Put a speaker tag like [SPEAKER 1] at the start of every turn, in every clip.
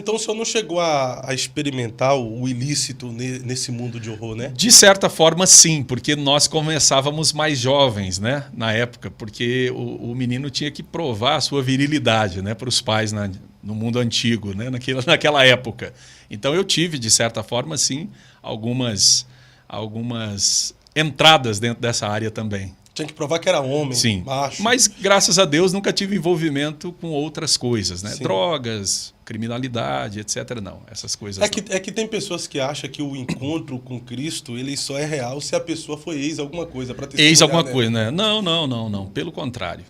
[SPEAKER 1] então o senhor não chegou a experimentar o ilícito nesse mundo de horror, né?
[SPEAKER 2] De certa forma, sim, porque nós começávamos mais jovens, né, na época, porque o menino tinha que provar a sua virilidade, né, para os pais no mundo antigo, né, naquela época. Então eu tive, de certa forma, sim, algumas entradas dentro dessa área também.
[SPEAKER 1] Tinha que provar que era homem,
[SPEAKER 2] sim,
[SPEAKER 1] macho.
[SPEAKER 2] Mas, graças a Deus, nunca tive envolvimento com outras coisas, né?
[SPEAKER 1] Sim.
[SPEAKER 2] Drogas, criminalidade, etc. Não, essas coisas
[SPEAKER 1] é que tem pessoas que acham que o encontro com Cristo ele só é real se a pessoa foi ex alguma coisa.
[SPEAKER 2] Ex alguma coisa, né? Não. Pelo contrário.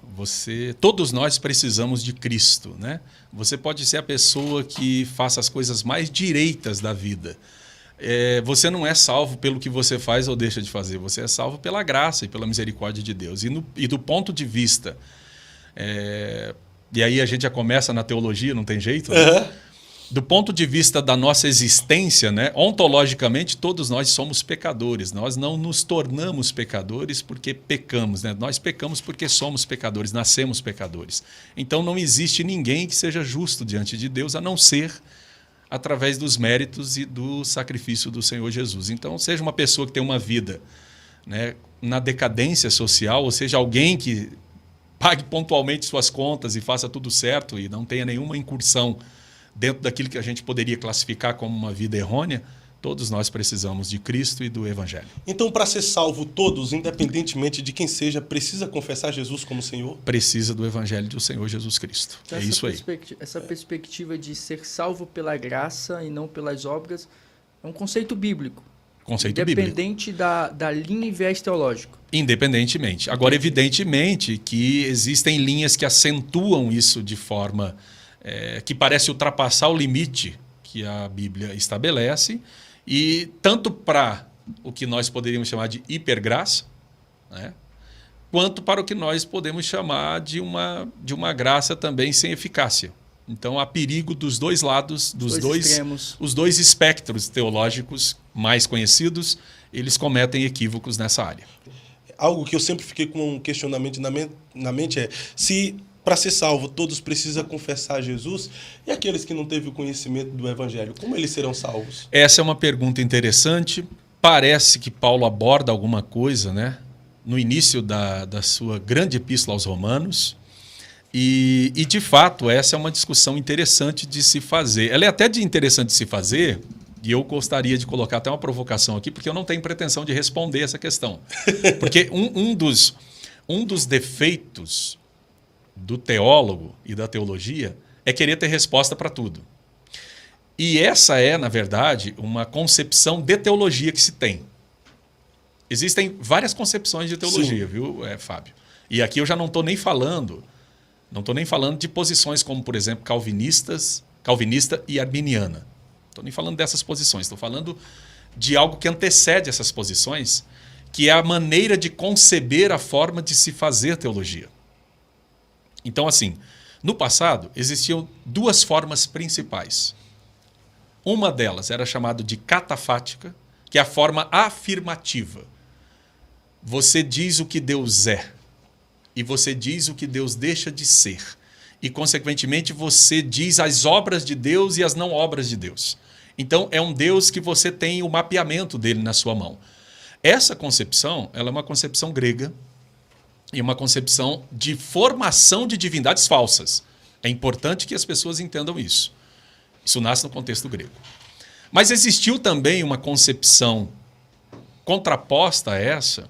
[SPEAKER 2] Todos nós precisamos de Cristo, né? Você pode ser a pessoa que faça as coisas mais direitas da vida. Você não é salvo pelo que você faz ou deixa de fazer. Você é salvo pela graça e pela misericórdia de Deus. E do ponto de vista... e aí a gente já começa na teologia, não tem jeito? Né?
[SPEAKER 1] Uhum.
[SPEAKER 2] Do ponto de vista da nossa existência, né? Ontologicamente, todos nós somos pecadores. Nós não nos tornamos pecadores porque pecamos. Né? Nós pecamos porque somos pecadores, nascemos pecadores. Então não existe ninguém que seja justo diante de Deus, a não ser através dos méritos e do sacrifício do Senhor Jesus. Então, seja uma pessoa que tem uma vida, né, na decadência social, ou seja, alguém que pague pontualmente suas contas e faça tudo certo e não tenha nenhuma incursão dentro daquilo que a gente poderia classificar como uma vida errônea, todos nós precisamos de Cristo e do Evangelho.
[SPEAKER 1] Então, para ser salvo, todos, independentemente de quem seja, precisa confessar Jesus como Senhor?
[SPEAKER 2] Precisa do Evangelho do Senhor Jesus Cristo.
[SPEAKER 3] Então, isso aí. Essa perspectiva de ser salvo pela graça e não pelas obras é um conceito bíblico. Independente da linha e viés teológico.
[SPEAKER 2] Independentemente. Agora, evidentemente que existem linhas que acentuam isso de forma que parece ultrapassar o limite que a Bíblia estabelece, e tanto para o que nós poderíamos chamar de hipergraça, né, quanto para o que nós podemos chamar de uma graça também sem eficácia. Então há perigo dos dois lados, os dois espectros teológicos mais conhecidos, eles cometem equívocos nessa área.
[SPEAKER 1] Algo que eu sempre fiquei com um questionamento na mente é se para ser salvo todos precisam confessar Jesus, e aqueles que não teve o conhecimento do Evangelho, como eles serão salvos?
[SPEAKER 2] Essa é uma pergunta interessante. Parece que Paulo aborda alguma coisa, né, no início da sua grande epístola aos Romanos. E, de fato, essa é uma discussão interessante de se fazer. Ela é até interessante de se fazer, e eu gostaria de colocar até uma provocação aqui, porque eu não tenho pretensão de responder essa questão. Porque um dos defeitos do teólogo e da teologia é querer ter resposta para tudo. E essa é, na verdade, uma concepção de teologia que se tem. Existem várias concepções de teologia, sim, viu, Fábio? E aqui eu já não estou nem falando de posições como, por exemplo, calvinista e arminiana. Não estou nem falando dessas posições, estou falando de algo que antecede essas posições, que é a maneira de conceber a forma de se fazer teologia. Então, assim, no passado existiam duas formas principais. Uma delas era chamada de catafática, que é a forma afirmativa. Você diz o que Deus é e você diz o que Deus deixa de ser. E, consequentemente, você diz as obras de Deus e as não obras de Deus. Então, é um Deus que você tem o mapeamento dele na sua mão. Essa concepção, ela é uma concepção grega e uma concepção de formação de divindades falsas. É importante que as pessoas entendam isso. Isso nasce no contexto grego. Mas existiu também uma concepção contraposta a essa,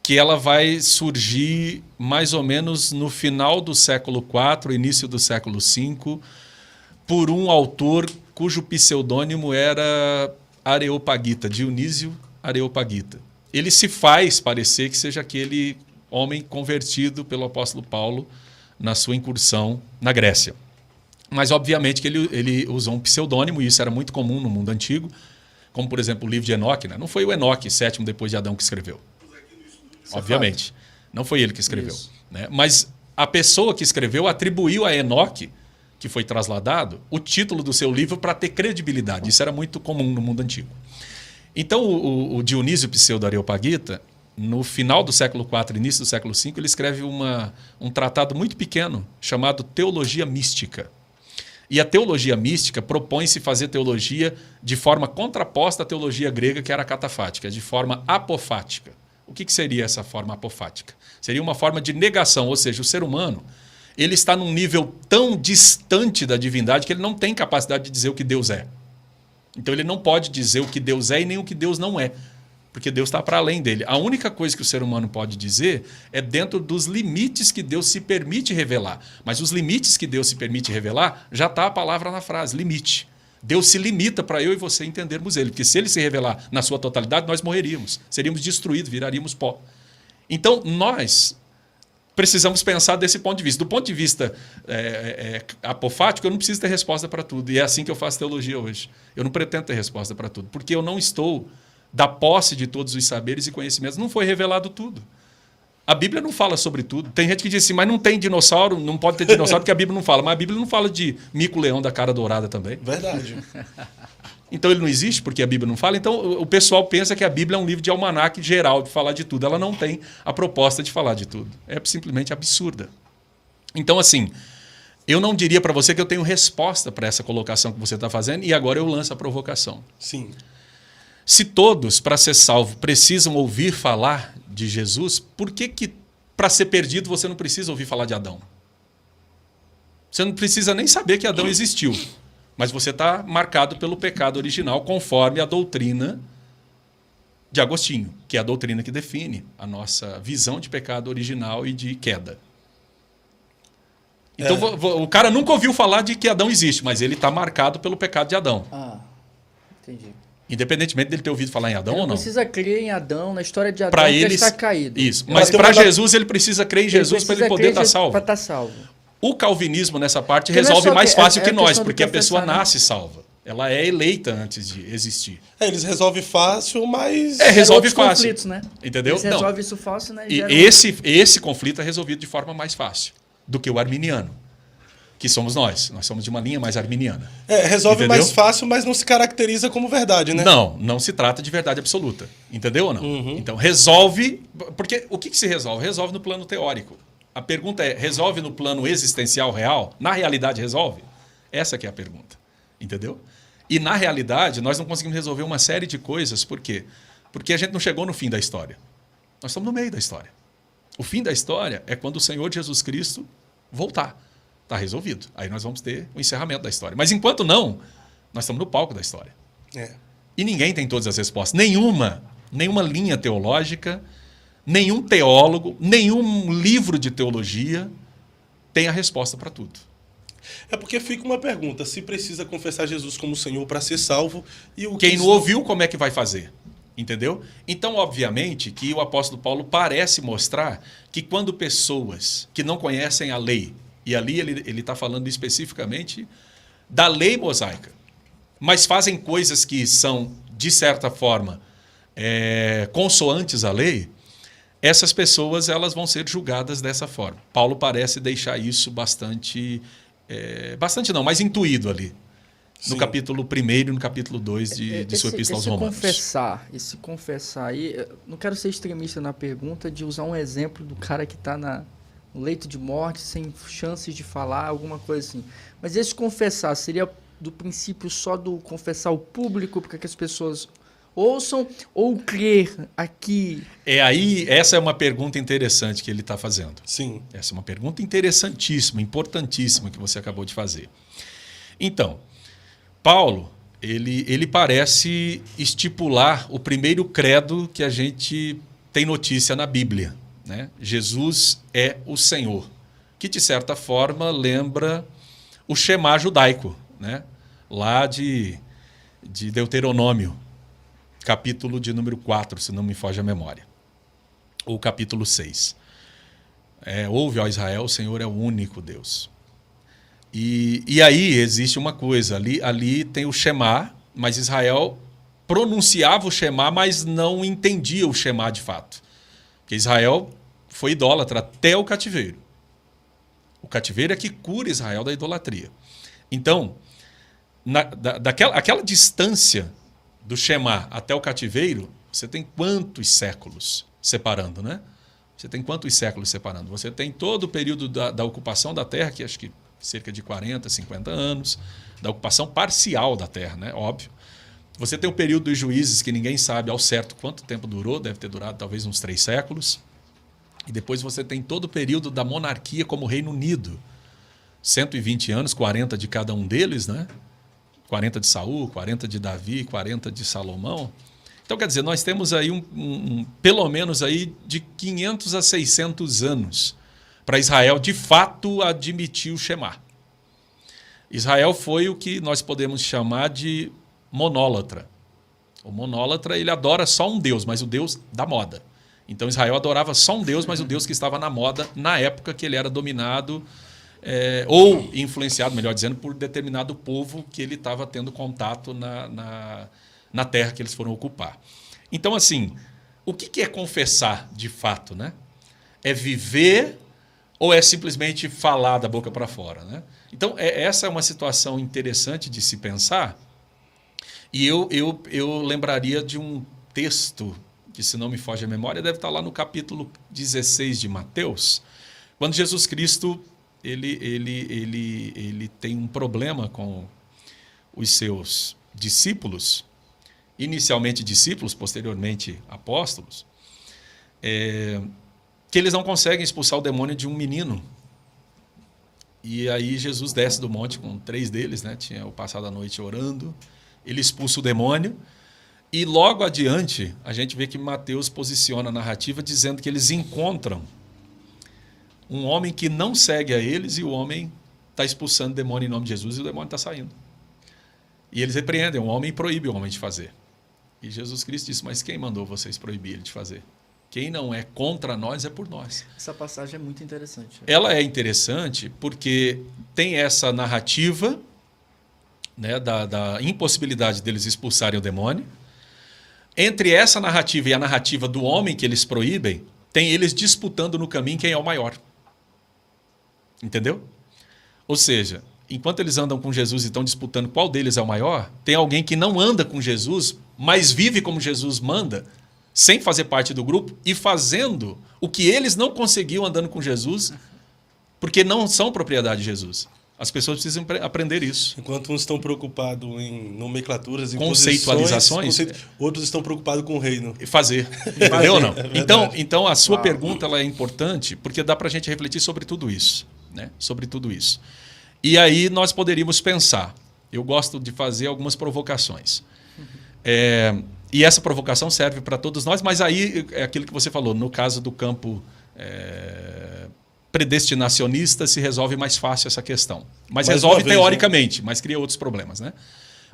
[SPEAKER 2] que ela vai surgir mais ou menos no final do século IV, início do século V, por um autor cujo pseudônimo era Areopagita, Dionísio Areopagita. Ele se faz parecer que seja aquele homem convertido pelo apóstolo Paulo na sua incursão na Grécia. Mas, obviamente, que ele usou um pseudônimo, e isso era muito comum no mundo antigo, como, por exemplo, o livro de Enoque. Né? Não foi o Enoque, sétimo depois de Adão, que escreveu. Obviamente. Não foi ele que escreveu. Né? Mas a pessoa que escreveu atribuiu a Enoque, que foi trasladado, o título do seu livro para ter credibilidade. Isso era muito comum no mundo antigo. Então, o Dionísio Pseudo-Areopagita, no final do século IV, início do século V, ele escreve um tratado muito pequeno chamado Teologia Mística. E a teologia mística propõe-se fazer teologia de forma contraposta à teologia grega, que era catafática, de forma apofática. O que seria essa forma apofática? Seria uma forma de negação, ou seja, o ser humano ele está num nível tão distante da divindade que ele não tem capacidade de dizer o que Deus é. Então ele não pode dizer o que Deus é e nem o que Deus não é, porque Deus está para além dele. A única coisa que o ser humano pode dizer é dentro dos limites que Deus se permite revelar. Mas os limites que Deus se permite revelar, já está a palavra na frase, limite. Deus se limita para eu e você entendermos ele, porque se ele se revelar na sua totalidade, nós morreríamos, seríamos destruídos, viraríamos pó. Então nós precisamos pensar desse ponto de vista. Do ponto de vista apofático, eu não preciso ter resposta para tudo. E é assim que eu faço teologia hoje. Eu não pretendo ter resposta para tudo, porque eu não estou da posse de todos os saberes e conhecimentos. Não foi revelado tudo. A Bíblia não fala sobre tudo. Tem gente que diz assim, mas não tem dinossauro, não pode ter dinossauro porque a Bíblia não fala. Mas a Bíblia não fala de mico-leão da cara dourada também.
[SPEAKER 1] Verdade.
[SPEAKER 2] Então ele não existe porque a Bíblia não fala. Então o pessoal pensa que a Bíblia é um livro de almanaque geral de falar de tudo. Ela não tem a proposta de falar de tudo. É simplesmente absurda. Então, assim, eu não diria para você que eu tenho resposta para essa colocação que você está fazendo e agora eu lanço a provocação.
[SPEAKER 1] Sim.
[SPEAKER 2] Se todos, para ser salvo, precisam ouvir falar de Jesus, por que para ser perdido você não precisa ouvir falar de Adão? Você não precisa nem saber que Adão existiu. Mas você está marcado pelo pecado original conforme a doutrina de Agostinho, que é a doutrina que define a nossa visão de pecado original e de queda. Então o cara nunca ouviu falar de que Adão existe, mas ele está marcado pelo pecado de Adão.
[SPEAKER 3] Ah, entendi.
[SPEAKER 2] Independentemente dele ter ouvido falar em Adão ou não.
[SPEAKER 3] Ele precisa crer em Adão, na história de Adão,
[SPEAKER 2] para
[SPEAKER 3] que
[SPEAKER 2] ele
[SPEAKER 3] está caído.
[SPEAKER 2] Isso. Mas para Jesus ele precisa crer em Jesus para ele poder estar salvo.
[SPEAKER 3] Para estar salvo.
[SPEAKER 2] O calvinismo, nessa parte, resolve mais fácil que nós, porque a pessoa
[SPEAKER 3] né?
[SPEAKER 2] nasce salva. Ela é eleita antes de existir.
[SPEAKER 1] Eles resolvem fácil, mas...
[SPEAKER 2] resolve fácil.
[SPEAKER 3] Conflitos, né?
[SPEAKER 2] Entendeu?
[SPEAKER 3] Eles resolvem isso fácil, né?
[SPEAKER 2] E esse conflito é resolvido de forma mais fácil do que o arminiano, que somos nós. Nós somos de uma linha mais arminiana.
[SPEAKER 1] Resolve
[SPEAKER 2] Entendeu?
[SPEAKER 1] mais fácil, mas não se caracteriza como verdade, né?
[SPEAKER 2] Não se trata de verdade absoluta. Entendeu ou não?
[SPEAKER 1] Uhum.
[SPEAKER 2] Então, resolve... Porque o que se resolve? Resolve no plano teórico. A pergunta é, resolve no plano existencial real? Na realidade, resolve? Essa que é a pergunta. Entendeu? E, na realidade, nós não conseguimos resolver uma série de coisas. Por quê? Porque a gente não chegou no fim da história. Nós estamos no meio da história. O fim da história é quando o Senhor Jesus Cristo voltar. Está resolvido. Aí nós vamos ter o encerramento da história. Mas, enquanto não, nós estamos no palco da história. E ninguém tem todas as respostas. Nenhuma linha teológica... Nenhum teólogo, nenhum livro de teologia tem a resposta para tudo.
[SPEAKER 1] É porque fica uma pergunta, se precisa confessar Jesus como Senhor para ser salvo... e o
[SPEAKER 2] Quem não ouviu, como é que vai fazer? Entendeu? Então, obviamente, que o apóstolo Paulo parece mostrar que quando pessoas que não conhecem a lei, e ali ele está falando especificamente da lei mosaica, mas fazem coisas que são, de certa forma, consoantes à lei... essas pessoas elas vão ser julgadas dessa forma. Paulo parece deixar isso bastante não, mas intuído ali. No capítulo 1 e no capítulo 2 de sua Epístola aos Romanos.
[SPEAKER 3] Esse confessar aí, não quero ser extremista na pergunta de usar um exemplo do cara que está no leito de morte, sem chances de falar, alguma coisa assim. Mas esse confessar seria do princípio só do confessar ao público, para que as pessoas... ouçam ou crer aqui?
[SPEAKER 2] Essa é uma pergunta interessante que ele está fazendo.
[SPEAKER 1] Sim.
[SPEAKER 2] Essa é uma pergunta interessantíssima, importantíssima que você acabou de fazer. Então, Paulo, ele parece estipular o primeiro credo que a gente tem notícia na Bíblia, né? Jesus é o Senhor, que de certa forma lembra o Shema judaico, né? Lá de Deuteronômio, capítulo de número 4, se não me foge a memória. Ou capítulo 6. Ouve, ó Israel, o Senhor é o único Deus. E aí existe uma coisa, ali tem o Shema, mas Israel pronunciava o Shema, mas não entendia o Shema de fato. Porque Israel foi idólatra até o cativeiro. O cativeiro é que cura Israel da idolatria. Então, aquela distância do Shema até o cativeiro, você tem quantos séculos separando, né? Você tem quantos séculos separando? Você tem todo o período da ocupação da terra, que acho que cerca de 40, 50 anos, da ocupação parcial da terra, né? Óbvio. Você tem o período dos juízes, que ninguém sabe ao certo quanto tempo durou, deve ter durado talvez uns 3 séculos. E depois você tem todo o período da monarquia como Reino Unido. 120 anos, 40 de cada um deles, né? 40 de Saul, 40 de Davi, 40 de Salomão. Então, quer dizer, nós temos aí pelo menos aí de 500 a 600 anos para Israel, de fato, admitir o Shema. Israel foi o que nós podemos chamar de monólatra. O monólatra, ele adora só um Deus, mas o Deus da moda. Então, Israel adorava só um Deus, mas o Deus que estava na moda na época que ele era dominado ou influenciado, melhor dizendo, por determinado povo que ele estava tendo contato na terra que eles foram ocupar. Então, assim, o que é confessar de fato, né? É viver ou é simplesmente falar da boca para fora, né? Então, essa é uma situação interessante de se pensar. E eu lembraria de um texto que, se não me foge a memória, deve estar lá no capítulo 16 de Mateus, quando Jesus Cristo ele tem um problema com os seus discípulos, inicialmente discípulos, posteriormente apóstolos, que eles não conseguem expulsar o demônio de um menino. E aí Jesus desce do monte com 3 deles, né? Tinha passado a noite orando, ele expulsa o demônio, e logo adiante a gente vê que Mateus posiciona a narrativa dizendo que eles encontram um homem que não segue a eles e o homem está expulsando o demônio em nome de Jesus e o demônio está saindo. E eles repreendem o homem e proíbem o homem de fazer. E Jesus Cristo disse, mas quem mandou vocês proibir ele de fazer? Quem não é contra nós é por nós.
[SPEAKER 3] Essa passagem é muito interessante.
[SPEAKER 2] Ela é interessante porque tem essa narrativa, né, da impossibilidade deles expulsarem o demônio. Entre essa narrativa e a narrativa do homem que eles proíbem, tem eles disputando no caminho quem é o maior. Entendeu? Ou seja, enquanto eles andam com Jesus e estão disputando qual deles é o maior, tem alguém que não anda com Jesus, mas vive como Jesus manda, sem fazer parte do grupo e fazendo o que eles não conseguiam andando com Jesus, porque não são propriedade de Jesus. As pessoas precisam aprender isso.
[SPEAKER 1] Enquanto uns estão preocupados em nomenclaturas, em
[SPEAKER 2] conceitualizações,
[SPEAKER 1] outros estão preocupados com o reino.
[SPEAKER 2] Fazer. Entendeu ou não? Então, a sua pergunta ela é importante, porque dá para a gente refletir sobre tudo isso. Né? Sobre tudo isso. E aí nós poderíamos pensar. Eu gosto de fazer algumas provocações. E essa provocação serve para todos nós, mas aí é aquilo que você falou, no caso do campo predestinacionista, se resolve mais fácil essa questão. Mas resolve teoricamente, né? Mas cria outros problemas. Né?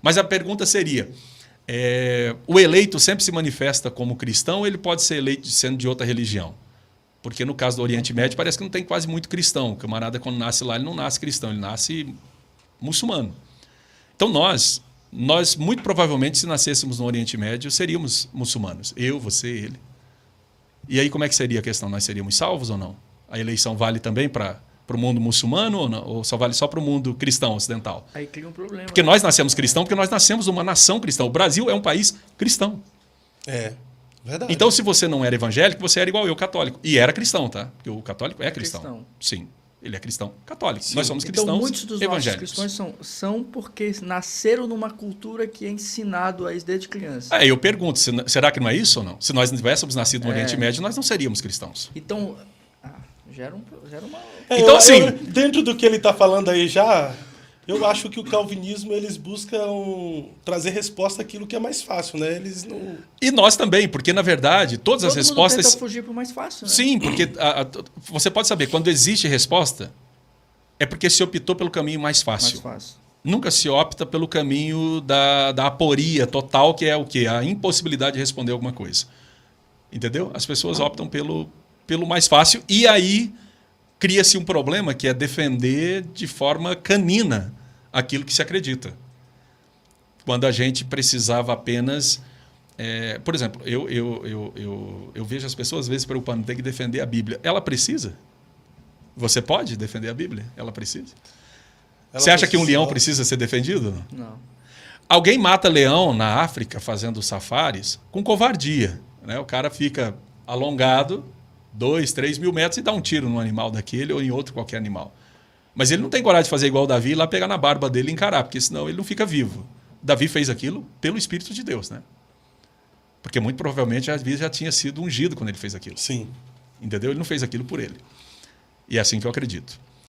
[SPEAKER 2] Mas a pergunta seria, o eleito sempre se manifesta como cristão ou ele pode ser eleito sendo de outra religião? Porque no caso do Oriente Médio parece que não tem quase muito cristão. O camarada, quando nasce lá, ele não nasce cristão, ele nasce muçulmano. Então nós muito provavelmente, se nascêssemos no Oriente Médio, seríamos muçulmanos. Eu, você, ele. E aí como é que seria a questão? Nós seríamos salvos ou não? A eleição vale também para o mundo muçulmano ou não? Ou só vale só para o mundo cristão ocidental?
[SPEAKER 3] Aí cria um problema.
[SPEAKER 2] Porque nós nascemos cristãos, porque nós nascemos numa nação cristã. O Brasil é um país cristão.
[SPEAKER 1] Verdade.
[SPEAKER 2] Então, se você não era evangélico, você era igual eu, católico. E era cristão, tá? Porque o católico é cristão. Sim, ele é cristão católico. Sim. Nós somos cristãos
[SPEAKER 3] então, muitos dos
[SPEAKER 2] evangélicos.
[SPEAKER 3] Nossos cristãos são porque nasceram numa cultura que é ensinado a isso desde criança.
[SPEAKER 2] Eu pergunto, será que não é isso ou não? Se nós não tivéssemos nascido no Oriente Médio, nós não seríamos cristãos.
[SPEAKER 3] Então, gera uma...
[SPEAKER 2] Então, assim...
[SPEAKER 1] dentro do que ele está falando aí já... Eu acho que o calvinismo, eles buscam trazer resposta àquilo que é mais fácil, né? Eles não...
[SPEAKER 2] E nós também, porque, na verdade, todas as respostas...
[SPEAKER 3] Todo mundo tenta fugir para o mais fácil, né?
[SPEAKER 2] Sim, porque você pode saber, quando existe resposta, é porque se optou pelo caminho mais fácil.
[SPEAKER 3] Mais fácil.
[SPEAKER 2] Nunca se opta pelo caminho da aporia total, que é o quê? A impossibilidade de responder alguma coisa. Entendeu? As pessoas optam pelo mais fácil e aí cria-se um problema que é defender de forma canina aquilo que se acredita. Quando a gente precisava apenas... por exemplo, eu vejo as pessoas às vezes preocupando, tem que defender a Bíblia. Ela precisa? Você pode defender a Bíblia? Ela precisa? Você acha que um leão precisa ser defendido?
[SPEAKER 3] Não.
[SPEAKER 2] Alguém mata leão na África fazendo safaris com covardia. Né? O cara fica alongado 2, 3 mil metros e dá um tiro num animal daquele ou em outro qualquer animal. Mas ele não tem coragem de fazer igual o Davi e ir lá pegar na barba dele e encarar, porque senão ele não fica vivo. Davi fez aquilo pelo Espírito de Deus, né? Porque muito provavelmente Davi já tinha sido ungido quando ele fez aquilo.
[SPEAKER 1] Sim.
[SPEAKER 2] Entendeu? Ele não fez aquilo por ele. E é assim que eu acredito.